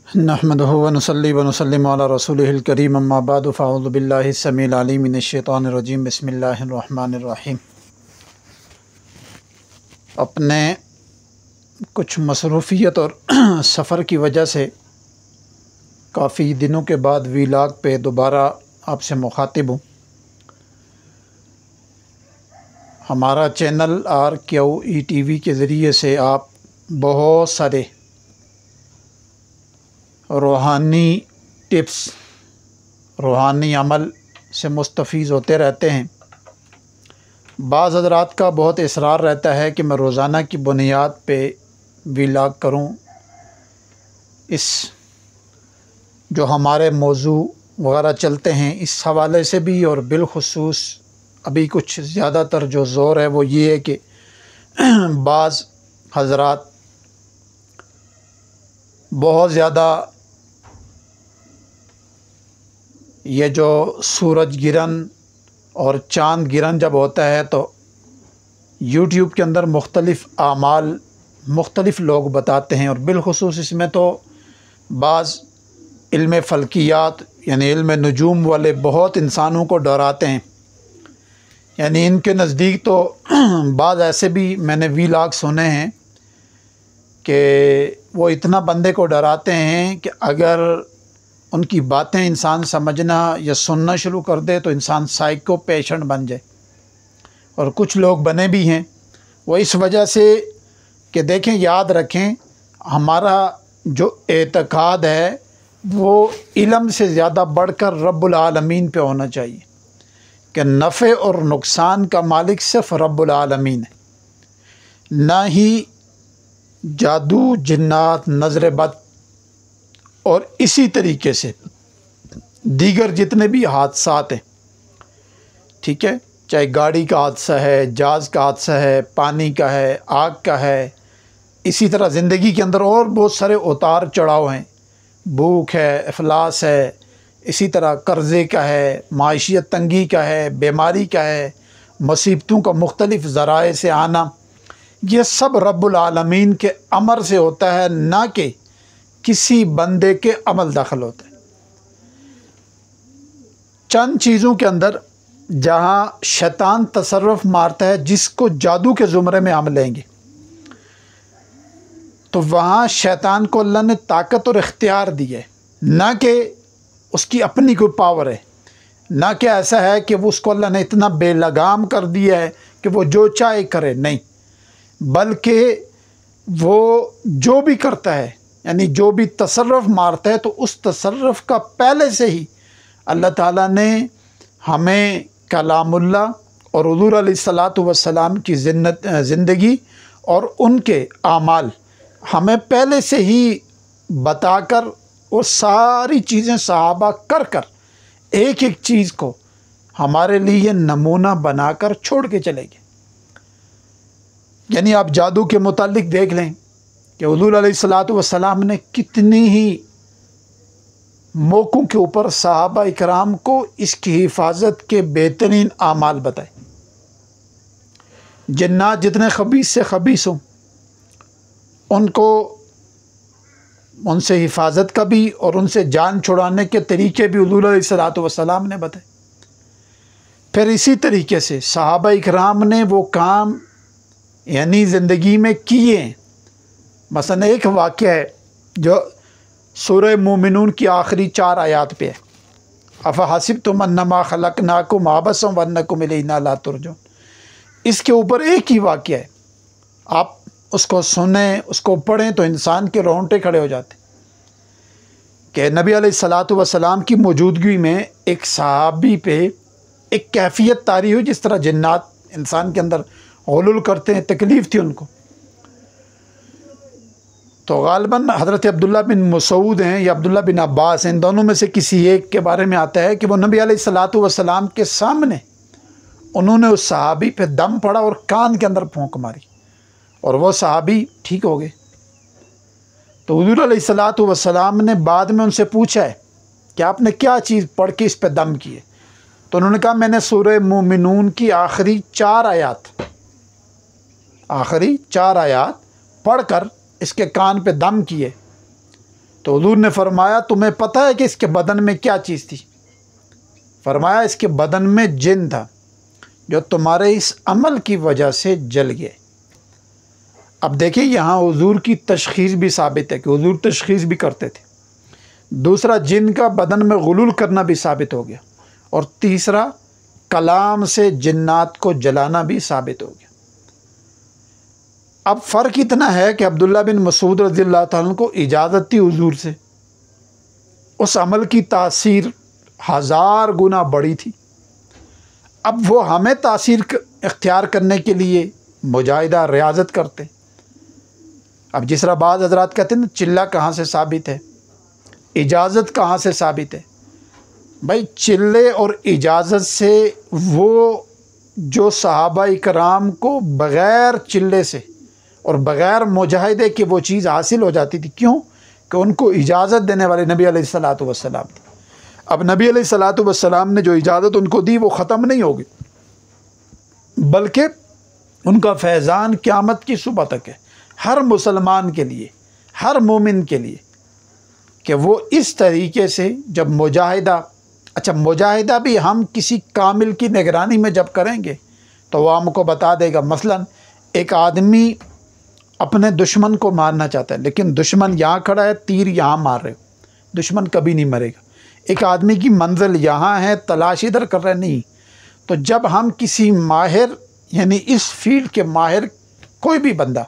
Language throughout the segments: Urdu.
نحمدہ و نصلی و نسلم علی رسولہ الکریم اما بعد فاعوذ باللہ السمیع العلیم من الشیطان الرجیم بسم اللہ الرحمن الرحیم۔ اپنے کچھ مصروفیت اور سفر کی وجہ سے کافی دنوں کے بعد ویلاگ پہ دوبارہ آپ سے مخاطب ہوں۔ ہمارا چینل RQE کے ذریعے سے آپ بہت سارے روحانی ٹپس، روحانی عمل سے مستفیض ہوتے رہتے ہیں۔ بعض حضرات کا بہت اصرار رہتا ہے کہ میں روزانہ کی بنیاد پہ ویلاگ کروں۔ اس جو ہمارے موضوع وغیرہ چلتے ہیں اس حوالے سے بھی، اور بالخصوص ابھی کچھ زیادہ تر جو زور ہے وہ یہ ہے کہ بعض حضرات بہت زیادہ یہ جو سورج گرہن اور چاند گرہن جب ہوتا ہے تو یوٹیوب کے اندر مختلف اعمال مختلف لوگ بتاتے ہیں، اور بالخصوص اس میں تو بعض علم فلکیات یعنی علم نجوم والے بہت انسانوں کو ڈراتے ہیں۔ یعنی ان کے نزدیک تو بعض ایسے بھی میں نے ویلاگ سنے ہیں کہ وہ اتنا بندے کو ڈراتے ہیں کہ اگر ان کی باتیں انسان سمجھنا یا سننا شروع کر دے تو انسان سائیکو پیشنٹ بن جائے، اور کچھ لوگ بنے بھی ہیں۔ وہ اس وجہ سے کہ دیکھیں، یاد رکھیں، ہمارا جو اعتقاد ہے وہ علم سے زیادہ بڑھ کر رب العالمین پہ ہونا چاہیے، کہ نفع اور نقصان کا مالک صرف رب العالمین ہے، نہ ہی جادو، جنات، نظر بد اور اسی طریقے سے دیگر جتنے بھی حادثات ہیں، ٹھیک ہے، چاہے گاڑی کا حادثہ ہے، جہاز کا حادثہ ہے، پانی کا ہے، آگ کا ہے، اسی طرح زندگی کے اندر اور بہت سارے اتار چڑھاؤ ہیں، بھوک ہے، افلاس ہے، اسی طرح قرضے کا ہے، معیشت تنگی کا ہے، بیماری کا ہے، مصیبتوں کا مختلف ذرائع سے آنا، یہ سب رب العالمین کے امر سے ہوتا ہے، نہ کہ کسی بندے کے عمل دخل ہوتا ہے۔ چند چیزوں کے اندر جہاں شیطان تصرف مارتا ہے، جس کو جادو کے زمرے میں ہم لیں گے، تو وہاں شیطان کو اللہ نے طاقت اور اختیار دی ہے، نہ کہ اس کی اپنی کوئی پاور ہے، نہ کہ ایسا ہے کہ وہ اس کو اللہ نے اتنا بے لگام کر دیا ہے کہ وہ جو چاہے کرے، نہیں، بلکہ وہ جو بھی کرتا ہے، یعنی جو بھی تصرف مارتا ہے، تو اس تصرف کا پہلے سے ہی اللہ تعالیٰ نے ہمیں کلام اللہ اور حضور علیہ الصلاۃ والسلام کی زندگی اور ان کے اعمال ہمیں پہلے سے ہی بتا کر، وہ ساری چیزیں صحابہ کر کر ایک ایک چیز کو ہمارے لیے نمونہ بنا کر چھوڑ کے چلے گئے۔ یعنی آپ جادو کے متعلق دیکھ لیں کہ حضور علیہ الصلاۃ والسلام نے کتنی ہی موقعوں کے اوپر صحابہ اکرام کو اس کی حفاظت کے بہترین اعمال بتائے۔ جنات جتنے خبیث سے خبیث ہوں، ان سے حفاظت کا بھی اور ان سے جان چھڑانے کے طریقے بھی حضور علیہ الصلاۃ والسلام نے بتائے۔ پھر اسی طریقے سے صحابہ اکرام نے وہ کام یعنی زندگی میں کیے ہیں۔ مثلا ایک واقعہ ہے جو سورہ مومنون کی آخری 4 آیات پہ ہے، افحسبتم انما خلقناکم عبثا وانکم الینا لا ترجعون۔ اس کے اوپر ایک ہی واقعہ ہے، آپ اس کو سنیں، اس کو پڑھیں تو انسان کے رونگٹے کھڑے ہو جاتے کہ نبی علیہ الصلاۃ والسلام کی موجودگی میں ایک صحابی پہ ایک کیفیت طاری ہوئی، جس طرح جنات انسان کے اندر غلول کرتے ہیں، تکلیف تھی ان کو۔ تو غالباً حضرت عبداللہ بن مسعود ہیں یا عبداللہ بن عباس ہیں، ان دونوں میں سے کسی ایک کے بارے میں آتا ہے کہ وہ نبی علیہ الصلاۃ والسلام کے سامنے انہوں نے اس صحابی پہ دم پڑا اور کان کے اندر پھونک ماری، اور وہ صحابی ٹھیک ہو گئے۔ تو حضور علیہ الصلاۃ والسلام نے بعد میں ان سے پوچھا ہے کہ آپ نے کیا چیز پڑھ کے اس پہ دم کیے؟ تو انہوں نے کہا میں نے سورہ مومنون کی آخری 4 آیات پڑھ کر اس کے کان پہ دم کیے۔ تو حضور نے فرمایا تمہیں پتہ ہے کہ اس کے بدن میں کیا چیز تھی؟ فرمایا اس کے بدن میں جن تھا جو تمہارے اس عمل کی وجہ سے جل گئے۔ اب دیکھیں یہاں حضور کی تشخیص بھی ثابت ہے کہ حضور تشخیص بھی کرتے تھے، دوسرا جن کا بدن میں غلول کرنا بھی ثابت ہو گیا، اور تیسرا کلام سے جنات کو جلانا بھی ثابت ہو گیا۔ اب فرق اتنا ہے کہ عبداللہ بن مسعود رضی اللہ تعالیٰ عنہ کو اجازت تھی حضور سے، اس عمل کی تاثیر 1000 گنا بڑی تھی۔ اب وہ ہمیں تاثیر اختیار کرنے کے لیے مجاہدہ ریاضت کرتے۔ اب جس طرح بعض حضرات کہتے ہیں نا چلہ کہاں سے ثابت ہے، اجازت کہاں سے ثابت ہے؟ بھائی چلے اور اجازت سے وہ جو صحابہ اکرام کو بغیر چلے سے اور بغیر مجاہدے کے وہ چیز حاصل ہو جاتی تھی، کیوں؟ کہ ان کو اجازت دینے والے نبی علیہ الصلاۃ والسلام تھے۔ اب نبی علیہ الصلاۃ والسلام نے جو اجازت ان کو دی وہ ختم نہیں ہوگی، بلکہ ان کا فیضان قیامت کی صبح تک ہے، ہر مسلمان کے لیے، ہر مومن کے لیے، کہ وہ اس طریقے سے جب مجاہدہ، اچھا مجاہدہ بھی ہم کسی کامل کی نگرانی میں جب کریں گے تو وہ ہم کو بتا دے گا۔ مثلا ایک آدمی اپنے دشمن کو مارنا چاہتا ہے، لیکن دشمن یہاں کھڑا ہے، تیر یہاں مار رہے ہو، دشمن کبھی نہیں مرے گا۔ ایک آدمی کی منزل یہاں ہے، تلاش ادھر کر رہے نہیں۔ تو جب ہم کسی ماہر، یعنی اس فیلڈ کے ماہر کوئی بھی بندہ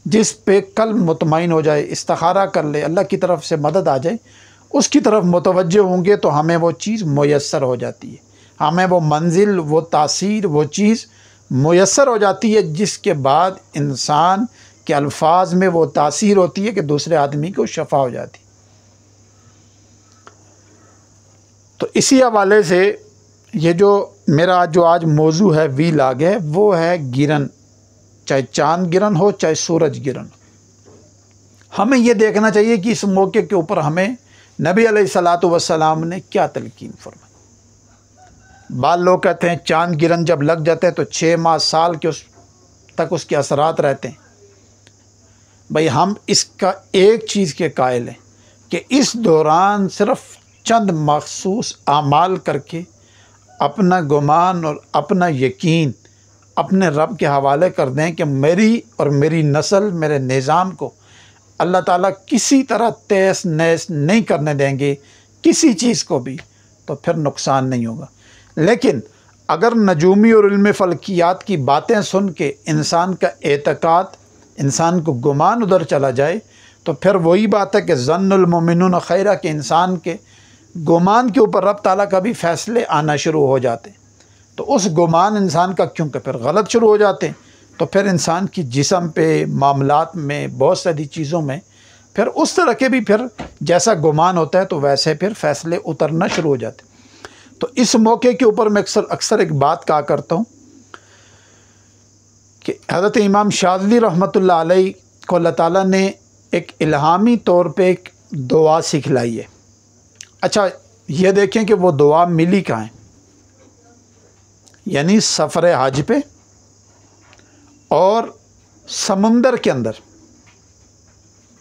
جس پہ قلب مطمئن ہو جائے، استخارہ کر لے، اللہ کی طرف سے مدد آ جائے، اس کی طرف متوجہ ہوں گے تو ہمیں وہ چیز میسر ہو جاتی ہے، ہمیں وہ منزل، وہ تاثیر، وہ چیز میسر ہو جاتی ہے، جس کے بعد انسان کے الفاظ میں وہ تاثیر ہوتی ہے کہ دوسرے آدمی کو شفا ہو جاتی۔ تو اسی حوالے سے یہ جو میرا آج موضوع ہے ویلاگ ہے، وہ ہے گرن، چاہے چاند گرن ہو چاہے سورج گرن۔ ہمیں یہ دیکھنا چاہیے کہ اس موقع کے اوپر ہمیں نبی علیہ الصلاۃ والسلام نے کیا تلقین فرمائی۔ بعض لوگ کہتے ہیں چاند گرن جب لگ جاتے ہیں تو 6 ماہ سال کے تک اس کے اثرات رہتے ہیں۔ بھئی ہم اس کا ایک چیز کے قائل ہیں کہ اس دوران صرف چند مخصوص اعمال کر کے اپنا گمان اور اپنا یقین اپنے رب کے حوالے کر دیں کہ میری اور میری نسل، میرے نظام کو اللہ تعالیٰ کسی طرح تیس نیس نہیں کرنے دیں گے، کسی چیز کو بھی، تو پھر نقصان نہیں ہوگا۔ لیکن اگر نجومی اور علم فلکیات کی باتیں سن کے انسان کا اعتقاد، انسان کو گمان ادھر چلا جائے، تو پھر وہی بات ہے کہ ظن المؤمنون خیرہ، کہ انسان کے گمان کے اوپر رب تعالیٰ کا بھی فیصلے آنا شروع ہو جاتے ہیں۔ تو اس گمان انسان کا کیونکہ پھر غلط شروع ہو جاتے ہیں، تو پھر انسان کی جسم پہ، معاملات میں، بہت ساری چیزوں میں پھر اس طرح کے بھی پھر جیسا گمان ہوتا ہے تو ویسے پھر فیصلے اترنا شروع ہو جاتے ہیں۔ تو اس موقع کے اوپر میں اکثر ایک بات کہا کرتا ہوں کہ حضرت امام شاذلی رحمۃ اللہ علیہ کو اللہ تعالیٰ نے ایک الہامی طور پہ ایک دعا سکھلائی ہے۔ اچھا یہ دیکھیں کہ وہ دعا ملی کہاں ہے، یعنی سفر حج پہ اور سمندر کے اندر،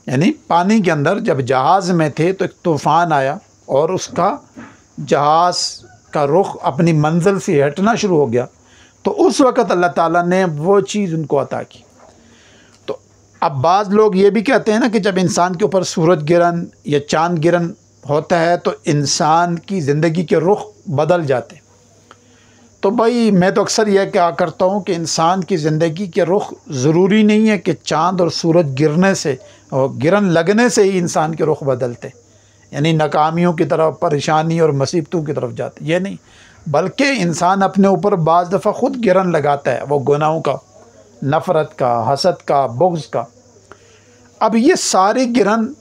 یعنی پانی کے اندر جب جہاز میں تھے تو ایک طوفان آیا اور اس کا جہاز کا رخ اپنی منزل سے ہٹنا شروع ہو گیا، تو اس وقت اللہ تعالیٰ نے وہ چیز ان کو عطا کی۔ تو اب بعض لوگ یہ بھی کہتے ہیں نا کہ جب انسان کے اوپر سورج گرہن یا چاند گرہن ہوتا ہے تو انسان کی زندگی کے رخ بدل جاتے ہیں۔ تو بھائی میں تو اکثر یہ کہا کرتا ہوں کہ انسان کی زندگی کے رخ ضروری نہیں ہے کہ چاند اور سورج گرنے سے اور گرہن لگنے سے ہی انسان کے رخ بدلتے، یعنی ناکامیوں کی طرف، پریشانی اور مصیبتوں کی طرف جاتے، یہ نہیں، بلکہ انسان اپنے اوپر بعض دفعہ خود گرہن لگاتا ہے، وہ گناہوں کا، نفرت کا، حسد کا، بغض کا۔ اب یہ ساری گرہن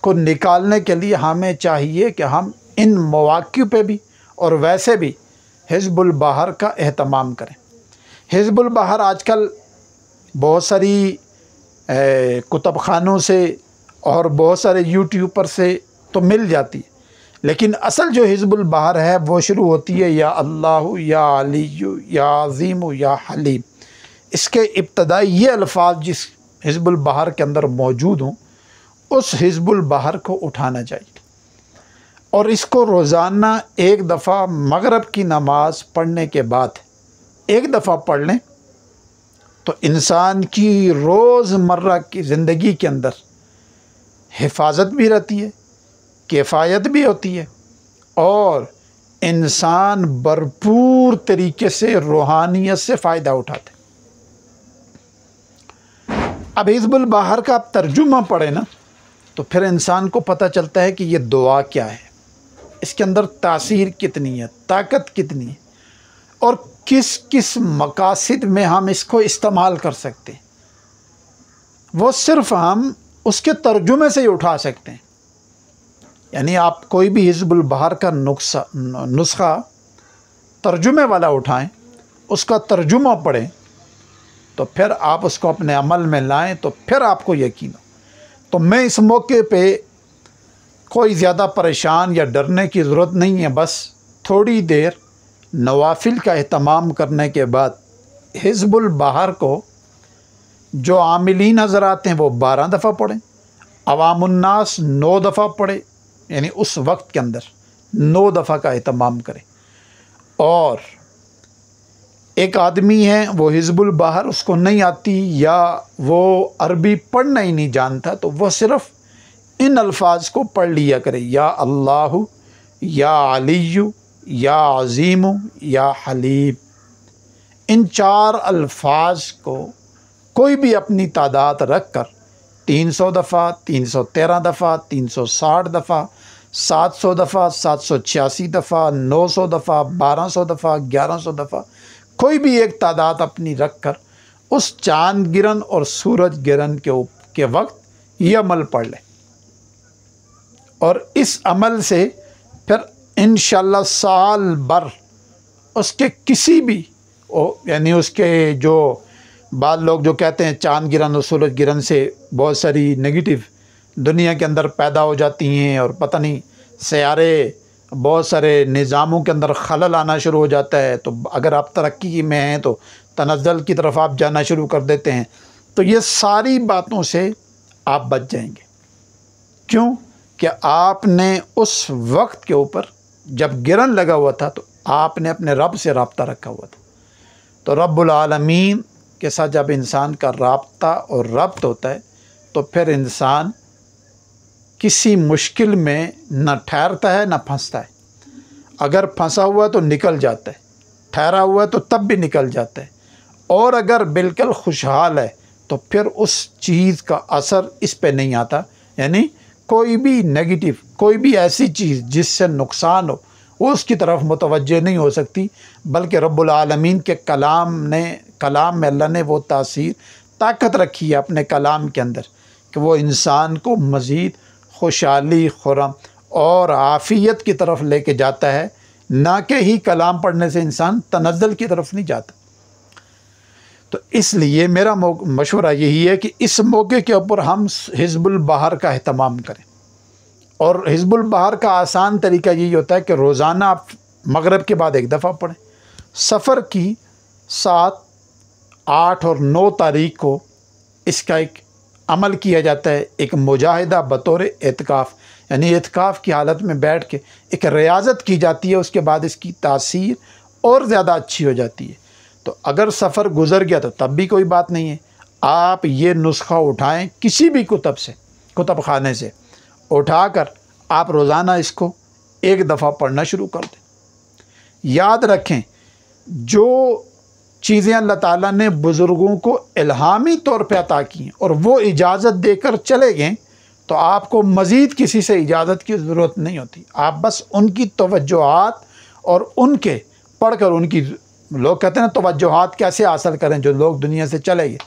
کو نکالنے کے لیے ہمیں چاہیے کہ ہم ان مواقع پہ بھی اور ویسے بھی حزب البحر کا اہتمام کریں۔ حزب البحر آج کل بہت ساری کتب خانوں سے اور بہت سارے یوٹیوب پر سے تو مل جاتی ہے، لیکن اصل جو حزب البحر ہے وہ شروع ہوتی ہے یا اللہ یا علی یا عظیم یا حلیم۔ اس کے ابتدائی یہ الفاظ جس حزب البحر کے اندر موجود ہوں اس حزب البحر کو اٹھانا چاہیے، اور اس کو روزانہ ایک دفعہ مغرب کی نماز پڑھنے کے بعد ایک دفعہ پڑھ لیں تو انسان کی روز مرہ کی زندگی کے اندر حفاظت بھی رہتی ہے، کفایت بھی ہوتی ہے، اور انسان بھرپور طریقے سے روحانیت سے فائدہ اٹھاتے۔ اب حزب البحر کا آپ ترجمہ پڑھیں نا تو پھر انسان کو پتہ چلتا ہے کہ یہ دعا کیا ہے، اس کے اندر تاثیر کتنی ہے، طاقت کتنی ہے، اور کس کس مقاصد میں ہم اس کو استعمال کر سکتے ہیں، وہ صرف ہم اس کے ترجمے سے ہی اٹھا سکتے ہیں۔ یعنی آپ کوئی بھی حزب البحر کا نسخہ ترجمے والا اٹھائیں، اس کا ترجمہ پڑھیں، تو پھر آپ اس کو اپنے عمل میں لائیں تو پھر آپ کو یقین ہو۔ تو میں اس موقع پہ کوئی زیادہ پریشان یا ڈرنے کی ضرورت نہیں ہے، بس تھوڑی دیر نوافل کا اہتمام کرنے کے بعد حزب البحر کو جو عاملین نظر آتے ہیں وہ 12 دفعہ پڑھیں، عوام الناس 9 دفعہ پڑھیں، یعنی اس وقت کے اندر 9 دفعہ کا اہتمام کریں۔ اور ایک آدمی ہے وہ حزب البحر اس کو نہیں آتی یا وہ عربی پڑھنا ہی نہیں جانتا، تو وہ صرف ان الفاظ کو پڑھ لیا کرے، یا اللہ، یا علی، یا عظیم، یا حلیم۔ ان 4 الفاظ کو کوئی بھی اپنی تعداد رکھ کر 300 دفعہ، 313 دفعہ، 360 دفعہ، 700 دفعہ، 786 دفعہ، 900 دفعہ، 1200 دفعہ، 1100 دفعہ، کوئی بھی ایک تعداد اپنی رکھ کر اس چاند گرہن اور سورج گرہن کے وقت یہ عمل پڑھ لیں، اور اس عمل سے پھر انشاءاللہ سال بھر اس کے کسی بھی یعنی اس کے جو بعض لوگ جو کہتے ہیں چاند گرہن اور سورج گرہن سے بہت ساری نگیٹو دنیا کے اندر پیدا ہو جاتی ہیں، اور پتہ نہیں سیارے بہت سارے نظاموں کے اندر خلل آنا شروع ہو جاتا ہے، تو اگر آپ ترقی میں ہیں تو تنزل کی طرف آپ جانا شروع کر دیتے ہیں، تو یہ ساری باتوں سے آپ بچ جائیں گے۔ کیوں کہ آپ نے اس وقت کے اوپر جب گرہن لگا ہوا تھا تو آپ نے اپنے رب سے رابطہ رکھا ہوا تھا، تو رب العالمین کے ساتھ جب انسان کا رابطہ اور ربط ہوتا ہے تو پھر انسان کسی مشکل میں نہ ٹھہرتا ہے نہ پھنستا ہے۔ اگر پھنسا ہوا ہے تو نکل جاتا ہے، ٹھہرا ہوا ہے تو تب بھی نکل جاتا ہے، اور اگر بالکل خوشحال ہے تو پھر اس چیز کا اثر اس پہ نہیں آتا۔ یعنی کوئی بھی نیگیٹو، کوئی بھی ایسی چیز جس سے نقصان ہو وہ اس کی طرف متوجہ نہیں ہو سکتی، بلکہ رب العالمین کے کلام میں اللہ نے وہ تاثیر، طاقت رکھی ہے اپنے کلام کے اندر کہ وہ انسان کو مزید خوشحالی، خرم اور عافیت کی طرف لے کے جاتا ہے، نہ کہ ہی کلام پڑھنے سے انسان تنزل کی طرف نہیں جاتا۔ تو اس لیے میرا مشورہ یہی ہے کہ اس موقع کے اوپر ہم حزب البحر کا اہتمام کریں، اور حزب البحر کا آسان طریقہ یہی ہوتا ہے کہ روزانہ آپ مغرب کے بعد ایک دفعہ پڑھیں۔ سفر کی 7، 8 اور 9 تاریخ کو اس کا ایک عمل کیا جاتا ہے، ایک مجاہدہ بطور اعتکاف، یعنی اعتکاف کی حالت میں بیٹھ کے ایک ریاضت کی جاتی ہے، اس کے بعد اس کی تاثیر اور زیادہ اچھی ہو جاتی ہے۔ تو اگر سفر گزر گیا تو تب بھی کوئی بات نہیں ہے، آپ یہ نسخہ اٹھائیں کسی بھی کتب خانے سے اٹھا کر آپ روزانہ اس کو ایک دفعہ پڑھنا شروع کر دیں۔ یاد رکھیں، جو چیزیں اللہ تعالیٰ نے بزرگوں کو الہامی طور پہ عطا کی ہیں اور وہ اجازت دے کر چلے گئے تو آپ کو مزید کسی سے اجازت کی ضرورت نہیں ہوتی، آپ بس ان کی توجہات اور ان کے پڑھ کر ان کی، لوگ کہتے ہیں نا توجہات کیسے حاصل کریں جو لوگ دنیا سے چلے گئے،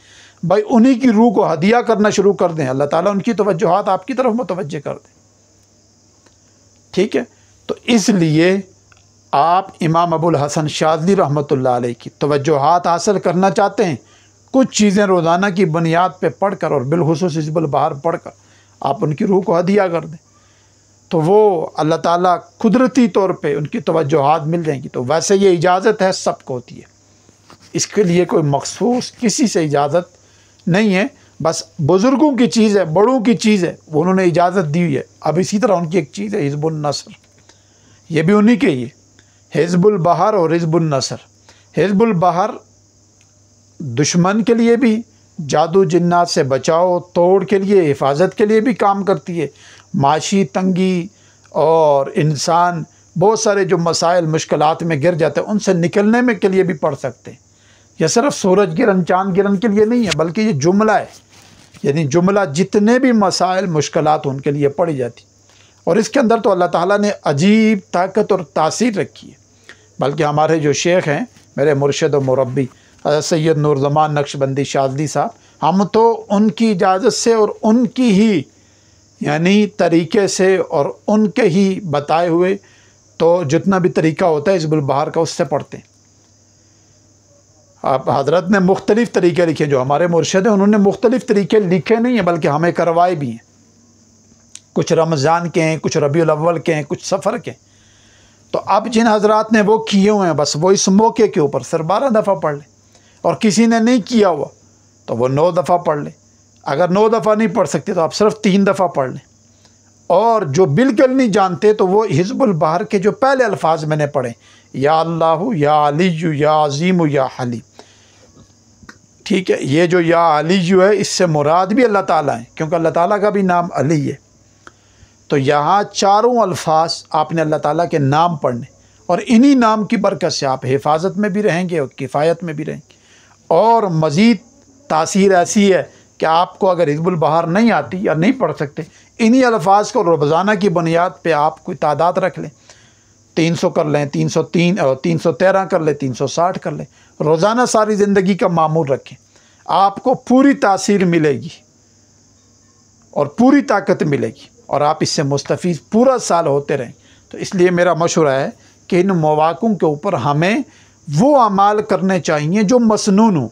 بھائی انہی کی روح کو ہدیہ کرنا شروع کر دیں، اللہ تعالیٰ ان کی توجہات آپ کی طرف متوجہ کر دیں۔ ٹھیک ہے، تو اس لیے آپ امام ابو الحسن شاذلی رحمۃ اللہ علیہ کی توجہات حاصل کرنا چاہتے ہیں، کچھ چیزیں روزانہ کی بنیاد پہ پڑھ کر اور بالخصوص حزب البحر پڑھ کر آپ ان کی روح کو ہدیہ کر دیں، تو وہ اللہ تعالیٰ قدرتی طور پہ ان کی توجہات مل جائیں گی۔ تو ویسے یہ اجازت ہے، سب کو ہوتی ہے، اس کے لیے کوئی مخصوص کسی سے اجازت نہیں ہے، بس بزرگوں کی چیز ہے، بڑوں کی چیز ہے، وہ انہوں نے اجازت دی ہوئی ہے۔ اب اسی طرح ان کی ایک چیز ہے حزب النصر، یہ بھی انہی کے ہی ہے، حزب البحر اور حزب النصر۔ حزب البحر دشمن کے لیے بھی، جادو جنات سے بچاؤ توڑ کے لیے، حفاظت کے لیے بھی کام کرتی ہے۔ معاشی تنگی اور انسان بہت سارے جو مسائل مشکلات میں گر جاتے ہیں ان سے نکلنے میں کے لیے بھی پڑھ سکتے ہیں۔ یہ صرف سورج گرہن چاند گرہن کے لیے نہیں ہے، بلکہ یہ جملہ ہے، یعنی جملہ جتنے بھی مسائل مشکلات ان کے لیے پڑھی جاتی۔ اور اس کے اندر تو اللہ تعالیٰ نے عجیب طاقت اور تاثیر رکھی ہے۔ بلکہ ہمارے جو شیخ ہیں، میرے مرشد و مربی حضرت سید نور زمان نقشبندی شاذلی صاحب، ہم تو ان کی اجازت سے اور ان کی ہی یعنی طریقے سے اور ان کے ہی بتائے ہوئے تو جتنا بھی طریقہ ہوتا ہے حزب البحر کا اس سے پڑھتے ہیں۔ اب حضرت نے مختلف طریقے لکھے، جو ہمارے مرشد ہیں انہوں نے مختلف طریقے لکھے نہیں ہیں بلکہ ہمیں کروائے بھی ہیں، کچھ رمضان کے ہیں، کچھ ربیع الاول کے ہیں، کچھ سفر کے ہیں۔ تو اب جن حضرات نے وہ کیے ہوئے ہیں بس وہ اس موقع کے اوپر صرف 12 دفعہ پڑھ لیں، اور کسی نے نہیں کیا ہوا تو وہ 9 دفعہ پڑھ لیں۔ اگر 9 دفعہ نہیں پڑھ سکتے تو آپ صرف 3 دفعہ پڑھ لیں۔ اور جو بالکل نہیں جانتے تو وہ حزب البحر کے جو پہلے الفاظ میں نے پڑھے، یا اللہ، یا علی، یا عظیم، یا حلیم، ٹھیک ہے، یہ جو یا علی جو ہے اس سے مراد بھی اللہ تعالیٰ ہیں، کیونکہ اللہ تعالیٰ کا بھی نام علی ہے۔ تو یہاں چاروں الفاظ آپ نے اللہ تعالیٰ کے نام پڑھنے، اور انہی نام کی برکت سے آپ حفاظت میں بھی رہیں گے اور کفایت میں بھی رہیں گے۔ اور مزید تاثیر ایسی ہے کہ آپ کو اگر حزب البحر نہیں آتی یا نہیں پڑھ سکتے، انہی الفاظ کو روزانہ کی بنیاد پہ آپ کوئی تعداد رکھ لیں، 300 کر لیں، 303 اور 313 کر لیں، 360 کر لیں، روزانہ ساری زندگی کا معمول رکھیں، آپ کو پوری تاثیر ملے گی اور پوری طاقت ملے گی، اور آپ اس سے مستفید پورا سال ہوتے رہیں۔ تو اس لیے میرا مشورہ ہے کہ ان مواقعوں کے اوپر ہمیں وہ اعمال کرنے چاہیے جو مسنون ہوں،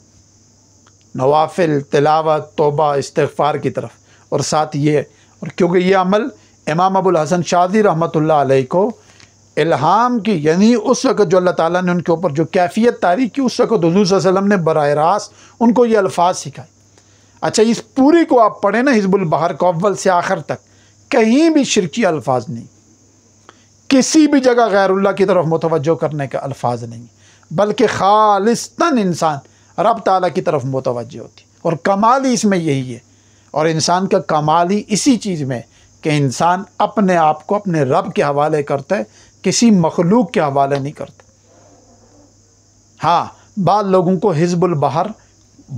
نوافل، تلاوت، توبہ، استغفار کی طرف، اور ساتھ یہ، اور کیونکہ یہ عمل امام ابو الحسن شاذلی رحمۃ اللہ علیہ کو الہام کی، یعنی اس وقت جو اللہ تعالیٰ نے ان کے اوپر جو کیفیت طاری کی، اس وقت حضور صلی اللہ علیہ وسلم نے براہ راست ان کو یہ الفاظ سکھائے۔ اچھا، اس پوری کو آپ پڑھیں نا حزب البحر کو اول سے آخر تک، کہیں بھی شرکی الفاظ نہیں، کسی بھی جگہ غیر اللہ کی طرف متوجہ کرنے کا الفاظ نہیں، بلکہ خالصتاً انسان رب تعالیٰ کی طرف متوجہ ہوتی، اور کمال ہی اس میں یہی ہے۔ اور انسان کا کمال ہی اسی چیز میں کہ انسان اپنے آپ کو اپنے رب کے حوالے کرتا ہے، کسی مخلوق کے حوالے نہیں کرتا۔ ہاں، بعض لوگوں کو حزب البحر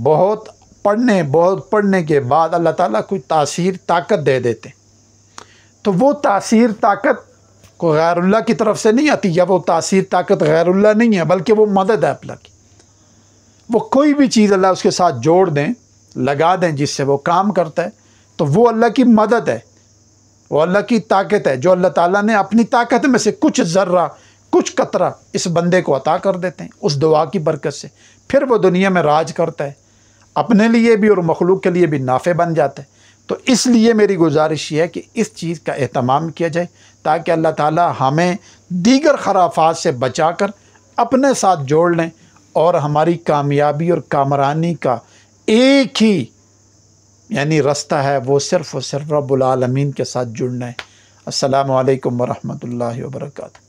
بہت پڑھنے کے بعد اللہ تعالیٰ کوئی تاثیر طاقت دے دیتے، تو وہ تاثیر طاقت کو غیر اللہ کی طرف سے نہیں آتی، یا وہ تاثیر طاقت غیر اللہ نہیں ہے بلکہ وہ مدد ہے اللہ کی۔ وہ کوئی بھی چیز اللہ اس کے ساتھ جوڑ دیں، لگا دیں جس سے وہ کام کرتا ہے، تو وہ اللہ کی مدد ہے، وہ اللہ کی طاقت ہے، جو اللہ تعالیٰ نے اپنی طاقت میں سے کچھ ذرہ، کچھ قطرہ اس بندے کو عطا کر دیتے ہیں اس دعا کی برکت سے، پھر وہ دنیا میں راج کرتا ہے، اپنے لیے بھی اور مخلوق کے لیے بھی نافع بن جاتا ہے۔ تو اس لیے میری گزارش یہ ہے کہ اس چیز کا اہتمام کیا جائے، تاکہ اللہ تعالیٰ ہمیں دیگر خرافات سے بچا کر اپنے ساتھ جوڑ لیں، اور ہماری کامیابی اور کامرانی کا ایک ہی یعنی رستہ ہے، وہ صرف رب العالمین کے ساتھ جڑنا ہے۔ السلام علیکم ورحمۃ اللہ وبرکاتہ۔